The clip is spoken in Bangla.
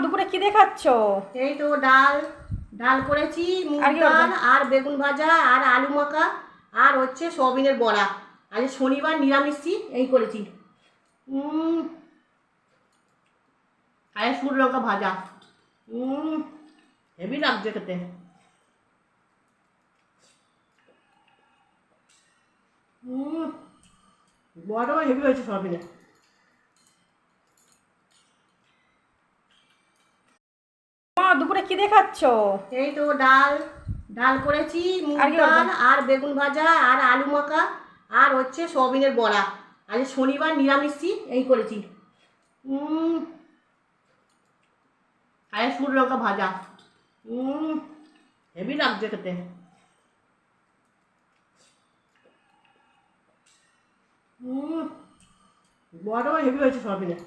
দুপুরে কি দেখাচ্ছ? এই তো ডাল ডাল করেছি, মুগ আর কি ডাল করছো? আর বেগুন ভাজা আর আলু মাখা আর হচ্ছে সয়াবিনের বড়া। আজ শনিবার নিরামিষই এই করেছি। আর শুকনো লঙ্কা ভাজা। হেভি লাগছে খেতে। বড়াটাও হেভি হয়েছে সয়াবিনের। দুপুরে কি দেখাচ্ছ? এই তো ডাল ডাল করেছি, মুগ আর কি করছো? ডাল আর বেগুন ভাজা আর আলু মাখা আর হচ্ছে সয়াবিনের বড়া। আজ শনিবার নিরামিষই এই করেছি। আর শুকনো লঙ্কা ভাজা। হেভি লাগছে খেতে। বড়াটাও হেভি হয়েছে সয়াবিনের।